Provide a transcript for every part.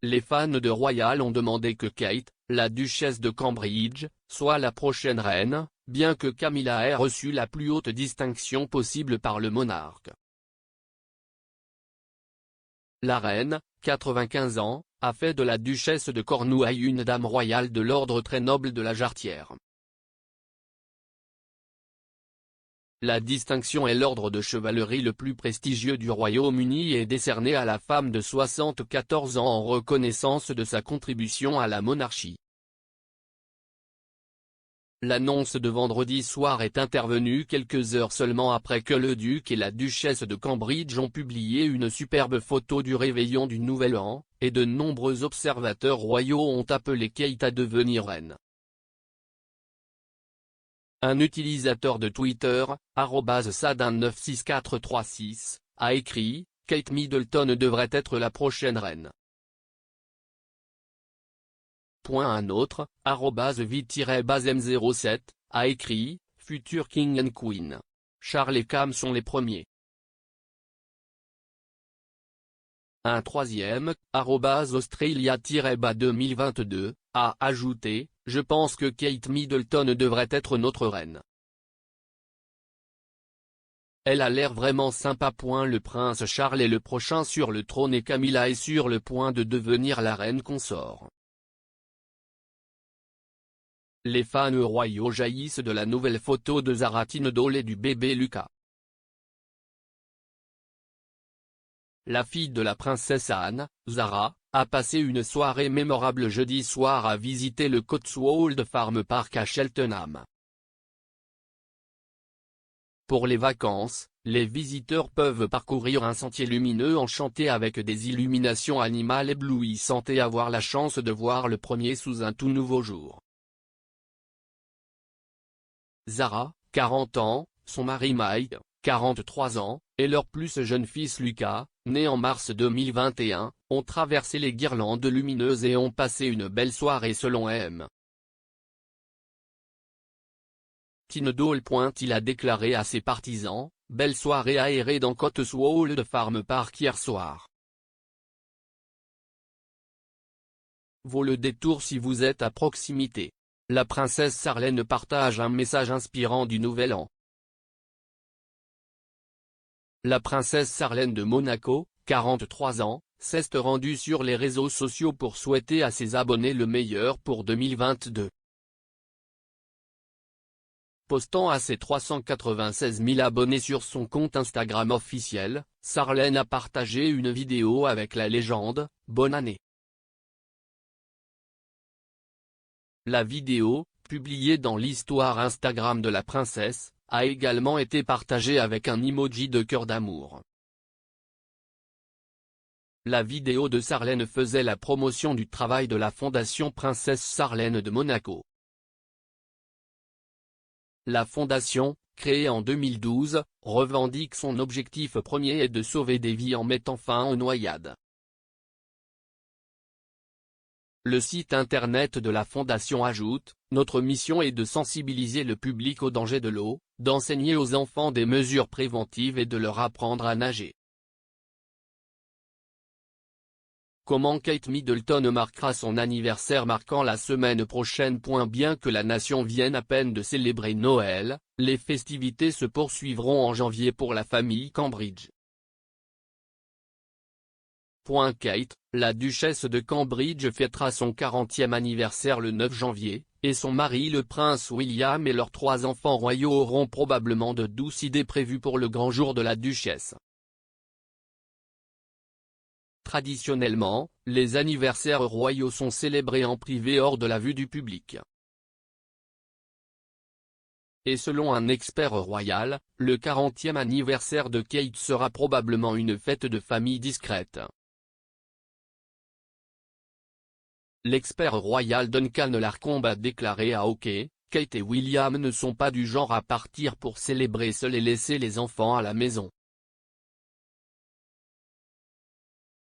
les fans de Royal ont demandé que Kate, la duchesse de Cambridge, soit la prochaine reine, bien que Camilla ait reçu la plus haute distinction possible par le monarque. La reine, 95 ans, a fait de la duchesse de Cornouailles une dame royale de l'ordre très noble de la Jarretière. La distinction est l'ordre de chevalerie le plus prestigieux du Royaume-Uni et est décerné à la femme de 74 ans en reconnaissance de sa contribution à la monarchie. L'annonce de vendredi soir est intervenue quelques heures seulement après que le duc et la duchesse de Cambridge ont publié une superbe photo du réveillon du Nouvel An, et de nombreux observateurs royaux ont appelé Kate à devenir reine. Un utilisateur de Twitter, @sadin96436, a écrit « Kate Middleton devrait être la prochaine reine ». Un autre, @vid-bazem07, a écrit « Future King and Queen. Charles et Cam sont les premiers ». Un troisième, @australia-2022, a ajouté « Je pense que Kate Middleton devrait être notre reine. Elle a l'air vraiment sympa. Le prince Charles est le prochain sur le trône et Camilla est sur le point de devenir la reine consort ». Les fans royaux jaillissent de la nouvelle photo de Zara Tindall et du bébé Lucas. La fille de la princesse Anne, Zara, a passé une soirée mémorable jeudi soir à visiter le Cotswold Farm Park à Cheltenham. Pour les vacances, les visiteurs peuvent parcourir un sentier lumineux enchanté avec des illuminations animales éblouissantes et avoir la chance de voir le premier sous un tout nouveau jour. Zara, 40 ans, son mari Mike, 43 ans, et leur plus jeune fils Lucas, né en mars 2021, ont traversé les guirlandes lumineuses et ont passé une belle soirée selon M. Tindall. Il a déclaré à ses partisans « Belle soirée aérée dans Cotswold Farm Park hier soir. Vaut le détour si vous êtes à proximité ». La princesse Charlène partage un message inspirant du Nouvel An. La princesse Charlène de Monaco, 43 ans, s'est rendue sur les réseaux sociaux pour souhaiter à ses abonnés le meilleur pour 2022. Postant à ses 396 000 abonnés sur son compte Instagram officiel, Charlène a partagé une vidéo avec la légende « Bonne année ». La vidéo, publiée dans l'histoire Instagram de la princesse, a également été partagée avec un emoji de cœur d'amour. La vidéo de Charlène faisait la promotion du travail de la Fondation Princesse Charlène de Monaco. La fondation, créée en 2012, revendique son objectif premier est de sauver des vies en mettant fin aux noyades. Le site internet de la fondation ajoute « Notre mission est de sensibiliser le public au danger de l'eau, d'enseigner aux enfants des mesures préventives et de leur apprendre à nager ». Comment Kate Middleton marquera son anniversaire marquant la semaine prochaine. Bien que la nation vienne à peine de célébrer Noël, les festivités se poursuivront en janvier pour la famille Cambridge. Kate, la duchesse de Cambridge fêtera son 40e anniversaire le 9 janvier, et son mari le prince William et leurs 3 enfants royaux auront probablement de douces idées prévues pour le grand jour de la duchesse. Traditionnellement, les anniversaires royaux sont célébrés en privé hors de la vue du public. Et selon un expert royal, le 40e anniversaire de Kate sera probablement une fête de famille discrète. L'expert royal Duncan Larcombe a déclaré à OK, Kate et William ne sont pas du genre à partir pour célébrer seuls et laisser les enfants à la maison.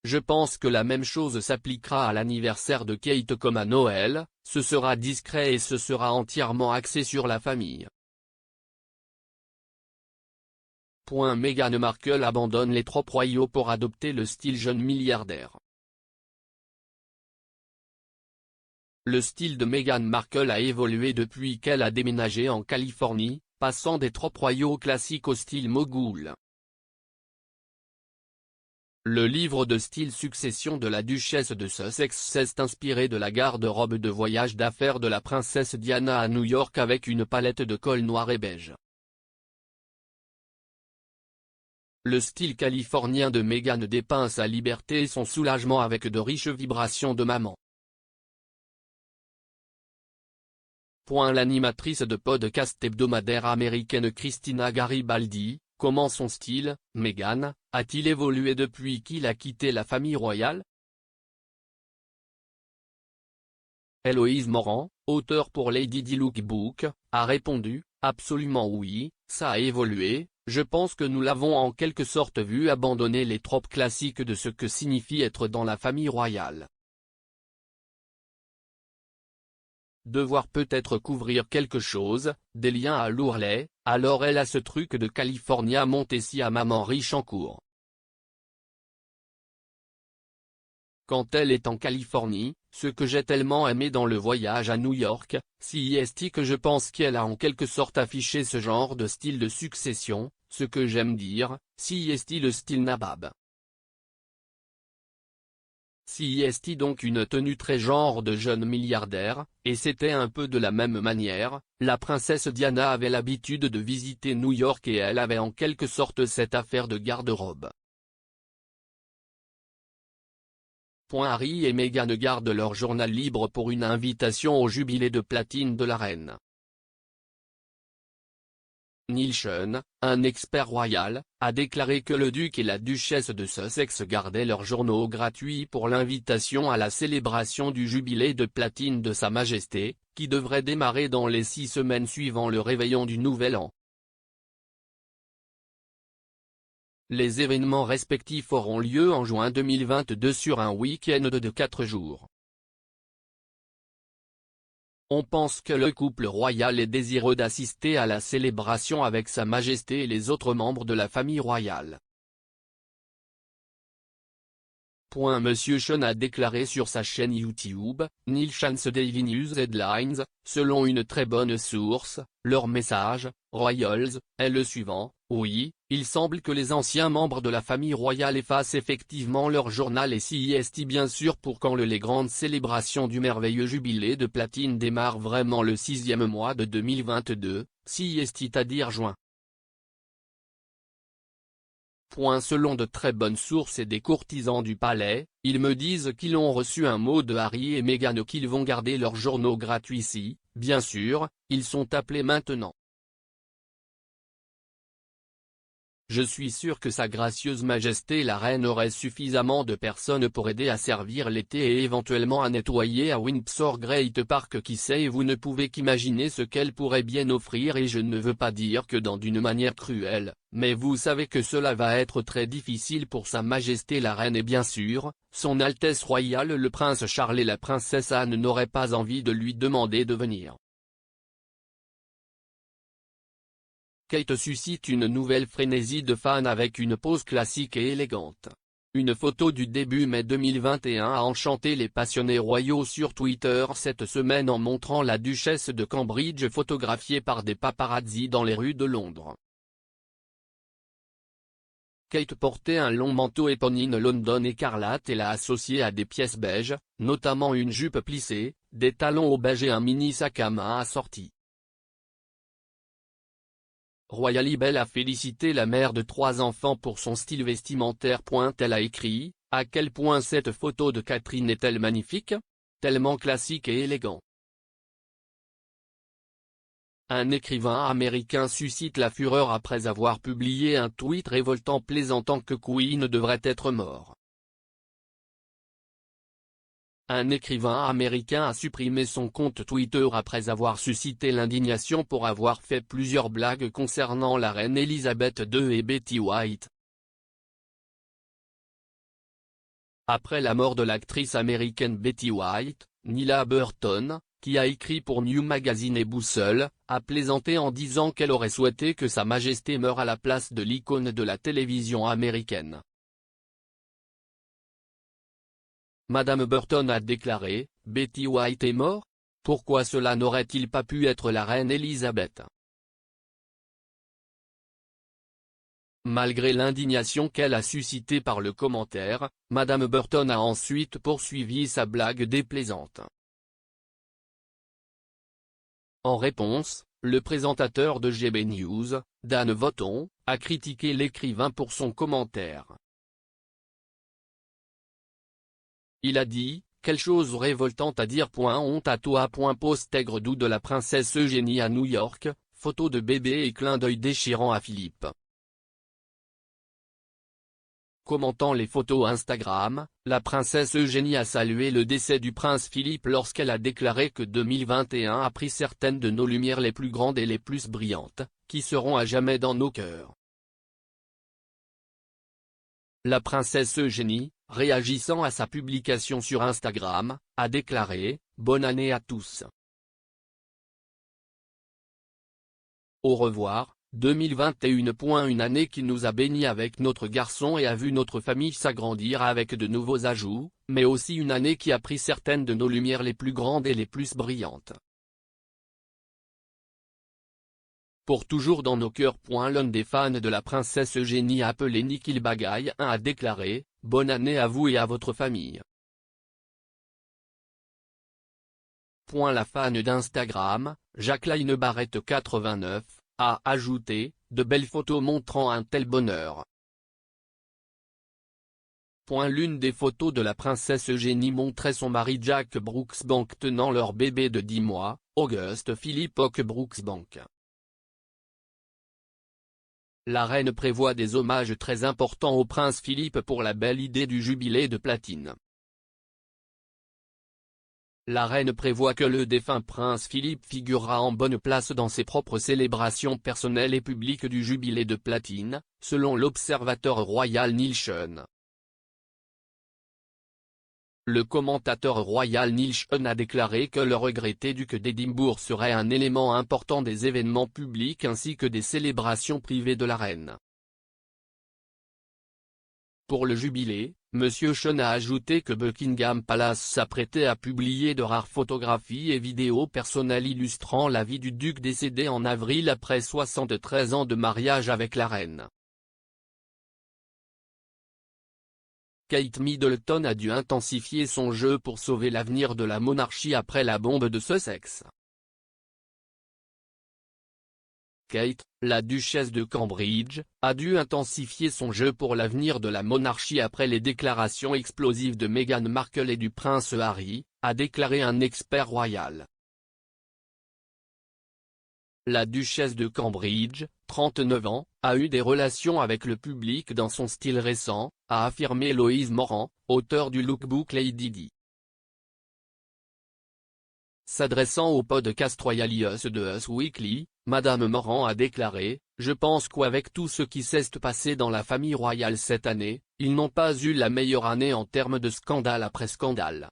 Je pense que la même chose s'appliquera à l'anniversaire de Kate comme à Noël, ce sera discret et ce sera entièrement axé sur la famille. Meghan Markle abandonne les tropes royaux pour adopter le style jeune milliardaire. Le style de Meghan Markle a évolué depuis qu'elle a déménagé en Californie, passant des tropes royaux classiques au style mogul. Le livre de style Succession de la duchesse de Sussex s'est inspiré de la garde-robe de voyage d'affaires de la princesse Diana à New York avec une palette de col noir et beige. Le style californien de Meghan dépeint sa liberté et son soulagement avec de riches vibrations de maman. L'animatrice de podcast hebdomadaire américaine Christina Garibaldi, comment son style, Meghan, a-t-il évolué depuis qu'il a quitté la famille royale? Héloïse Morand, auteure pour Lady Di Lookbook, a répondu, absolument oui, ça a évolué, je pense que nous l'avons en quelque sorte vu abandonner les tropes classiques de ce que signifie être dans la famille royale. Devoir peut-être couvrir quelque chose, des liens à l'ourlet, alors elle a ce truc de California Montessi à maman riche en cours. Quand elle est en Californie, ce que j'ai tellement aimé dans le voyage à New York, c'est que je pense qu'elle a en quelque sorte affiché ce genre de style de succession, ce que j'aime dire, c'est le style nabab. C'est donc une tenue très genre de jeune milliardaire, et c'était un peu de la même manière, la princesse Diana avait l'habitude de visiter New York et elle avait en quelque sorte cette affaire de garde-robe. Harry et Meghan gardent leur journal libre pour une invitation au jubilé de platine de la reine. Neil Sean, un expert royal, a déclaré que le duc et la duchesse de Sussex gardaient leurs journaux gratuits pour l'invitation à la célébration du jubilé de platine de Sa Majesté, qui devrait démarrer dans les 6 semaines suivant le réveillon du Nouvel An. Les événements respectifs auront lieu en juin 2022 sur un week-end de 4 jours. On pense que le couple royal est désireux d'assister à la célébration avec Sa Majesté et les autres membres de la famille royale. Monsieur Sean a déclaré sur sa chaîne YouTube, Neil Sean's Daily News Headlines, selon une très bonne source, leur message, Royals, est le suivant, oui, il semble que les anciens membres de la famille royale effacent effectivement leur journal et c'est bien sûr pour quand les grandes célébrations du merveilleux jubilé de platine démarrent vraiment le 6e mois de 2022, c'est-à-dire juin. Selon de très bonnes sources et des courtisans du palais, ils me disent qu'ils ont reçu un mot de Harry et Meghan qu'ils vont garder leurs journaux gratuits si, bien sûr, ils sont appelés maintenant. Je suis sûr que Sa Gracieuse Majesté la Reine aurait suffisamment de personnes pour aider à servir l'été et éventuellement à nettoyer à Windsor Great Park qui sait et vous ne pouvez qu'imaginer ce qu'elle pourrait bien offrir et je ne veux pas dire que d'une manière cruelle, mais vous savez que cela va être très difficile pour Sa Majesté la Reine et bien sûr, Son Altesse Royale le Prince Charles et la Princesse Anne n'auraient pas envie de lui demander de venir. Kate suscite une nouvelle frénésie de fans avec une pose classique et élégante. Une photo du début mai 2021 a enchanté les passionnés royaux sur Twitter cette semaine en montrant la duchesse de Cambridge photographiée par des paparazzi dans les rues de Londres. Kate portait un long manteau éponyme London écarlate et l'a associé à des pièces beiges, notamment une jupe plissée, des talons au beige et un mini sac à main assorti. Royally Belle a félicité la mère de 3 enfants pour son style vestimentaire. Elle a écrit, « À quel point cette photo de Catherine est-elle magnifique? Tellement classique et élégant. » Un écrivain américain suscite la fureur après avoir publié un tweet révoltant plaisantant que Queen devrait être mort. Un écrivain américain a supprimé son compte Twitter après avoir suscité l'indignation pour avoir fait plusieurs blagues concernant la reine Elisabeth II et Betty White. Après la mort de l'actrice américaine Betty White, Nila Burton, qui a écrit pour New Magazine et Boussole, a plaisanté en disant qu'elle aurait souhaité que Sa Majesté meure à la place de l'icône de la télévision américaine. Madame Burton a déclaré, Betty White est mort? Pourquoi cela n'aurait-il pas pu être la reine Elisabeth? Malgré l'indignation qu'elle a suscitée par le commentaire, Madame Burton a ensuite poursuivi sa blague déplaisante. En réponse, le présentateur de GB News, Dan Vaughton, a critiqué l'écrivain pour son commentaire. Il a dit: « Quelle chose révoltante à dire. Honte à toi. Post-aigre doux de la princesse Eugénie à New York, photo de bébé et clin d'œil déchirant à Philippe. » Commentant les photos Instagram, la princesse Eugénie a salué le décès du prince Philippe lorsqu'elle a déclaré que 2021 a pris certaines de nos lumières les plus grandes et les plus brillantes, qui seront à jamais dans nos cœurs. La princesse Eugénie, réagissant à sa publication sur Instagram, a déclaré « Bonne année à tous. Au revoir. 2021. Une année qui nous a bénis avec notre garçon et a vu notre famille s'agrandir avec de nouveaux ajouts, mais aussi une année qui a pris certaines de nos lumières les plus grandes et les plus brillantes. Pour toujours dans nos cœurs. » L'un des fans de la princesse Eugénie appelé Nikhil Bagaï a déclaré « Bonne année à vous et à votre famille. » La fan d'Instagram, Jacqueline Barrette 89, a ajouté « De belles photos montrant un tel bonheur. » L'une des photos de la princesse Eugénie montrait son mari Jack Brooksbank tenant leur bébé de 10 mois, Auguste Philippe Brooksbank. La reine prévoit des hommages très importants au prince Philippe pour la belle idée du jubilé de platine. La reine prévoit que le défunt prince Philippe figurera en bonne place dans ses propres célébrations personnelles et publiques du jubilé de platine, selon l'observateur royal Nielsen. Le commentateur royal Nielsen a déclaré que le regretté duc d'Édimbourg serait un élément important des événements publics ainsi que des célébrations privées de la reine. Pour le jubilé, M. Sean a ajouté que Buckingham Palace s'apprêtait à publier de rares photographies et vidéos personnelles illustrant la vie du duc décédé en avril après 73 ans de mariage avec la reine. Kate Middleton a dû intensifier son jeu pour sauver l'avenir de la monarchie après la bombe de Sussex. Kate, la duchesse de Cambridge, a dû intensifier son jeu pour l'avenir de la monarchie après les déclarations explosives de Meghan Markle et du prince Harry, a déclaré un expert royal. La duchesse de Cambridge, 39 ans, a eu des relations avec le public dans son style récent, a affirmé Loïse Morand, auteur du lookbook Lady Di. S'adressant au podcast Royalius de Us Weekly, Madame Morand a déclaré « Je pense qu'avec tout ce qui s'est passé dans la famille royale cette année, ils n'ont pas eu la meilleure année en termes de scandale après scandale. »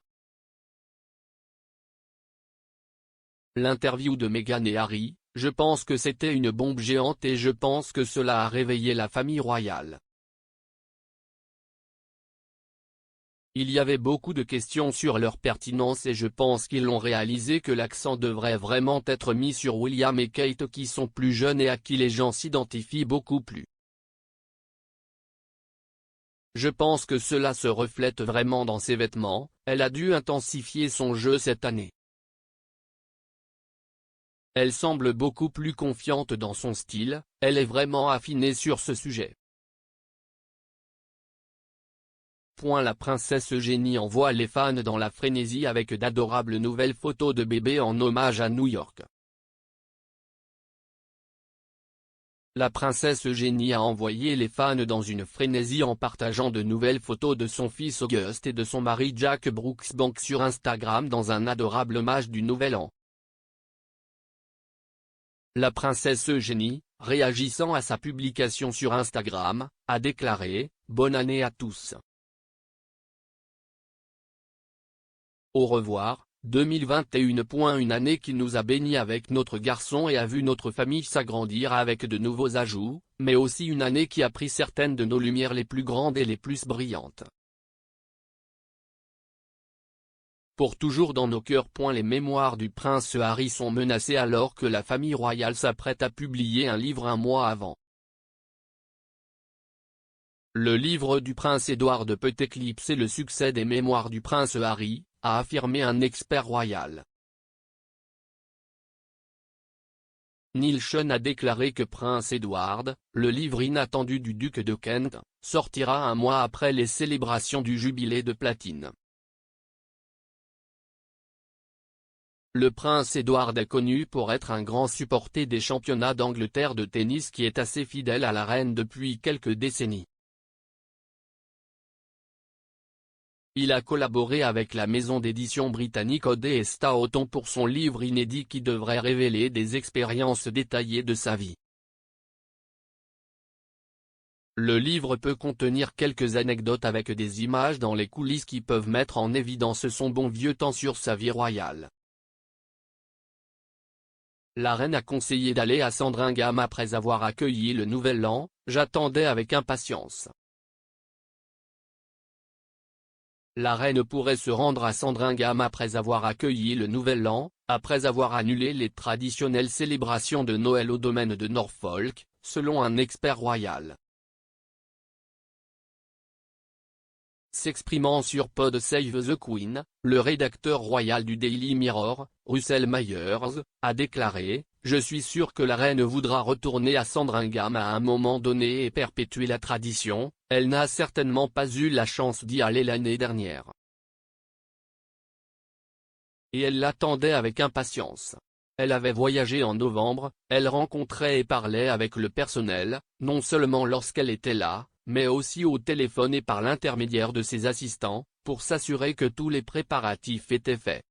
L'interview de Meghan et Harry, « Je pense que c'était une bombe géante et je pense que cela a réveillé la famille royale. Il y avait beaucoup de questions sur leur pertinence et je pense qu'ils ont réalisé que l'accent devrait vraiment être mis sur William et Kate qui sont plus jeunes et à qui les gens s'identifient beaucoup plus. Je pense que cela se reflète vraiment dans ses vêtements, elle a dû intensifier son jeu cette année. Elle semble beaucoup plus confiante dans son style, elle est vraiment affinée sur ce sujet. » La princesse Eugénie envoie les fans dans la frénésie avec d'adorables nouvelles photos de bébé en hommage à New York. La princesse Eugénie a envoyé les fans dans une frénésie en partageant de nouvelles photos de son fils Auguste et de son mari Jack Brooksbank sur Instagram dans un adorable hommage du Nouvel An. La princesse Eugénie, réagissant à sa publication sur Instagram, a déclaré « Bonne année à tous. Au revoir, 2021. Une année qui nous a bénis avec notre garçon et a vu notre famille s'agrandir avec de nouveaux ajouts, mais aussi une année qui a pris certaines de nos lumières les plus grandes et les plus brillantes. » pour toujours dans nos cœurs. Les mémoires du prince Harry sont menacées alors que la famille royale s'apprête à publier un livre un mois avant. Le livre du prince Édouard peut éclipser le succès des mémoires du prince Harry, a affirmé un expert royal. Neil Sean a déclaré que Prince Édouard, le livre inattendu du duc de Kent, sortira un mois après les célébrations du jubilé de platine. Le prince Édouard est connu pour être un grand supporter des championnats d'Angleterre de tennis qui est assez fidèle à la reine depuis quelques décennies. Il a collaboré avec la maison d'édition britannique Odé et Stoughton pour son livre inédit qui devrait révéler des expériences détaillées de sa vie. Le livre peut contenir quelques anecdotes avec des images dans les coulisses qui peuvent mettre en évidence son bon vieux temps sur sa vie royale. La reine a conseillé d'aller à Sandringham après avoir accueilli le Nouvel An, j'attendais avec impatience. La reine pourrait se rendre à Sandringham après avoir accueilli le Nouvel An, après avoir annulé les traditionnelles célébrations de Noël au domaine de Norfolk, selon un expert royal. S'exprimant sur Pod Save the Queen, le rédacteur royal du Daily Mirror, Russell Myers, a déclaré « Je suis sûr que la reine voudra retourner à Sandringham à un moment donné et perpétuer la tradition, elle n'a certainement pas eu la chance d'y aller l'année dernière. Et elle l'attendait avec impatience. Elle avait voyagé en novembre, elle rencontrait et parlait avec le personnel, non seulement lorsqu'elle était là, mais aussi au téléphone et par l'intermédiaire de ses assistants, pour s'assurer que tous les préparatifs étaient faits.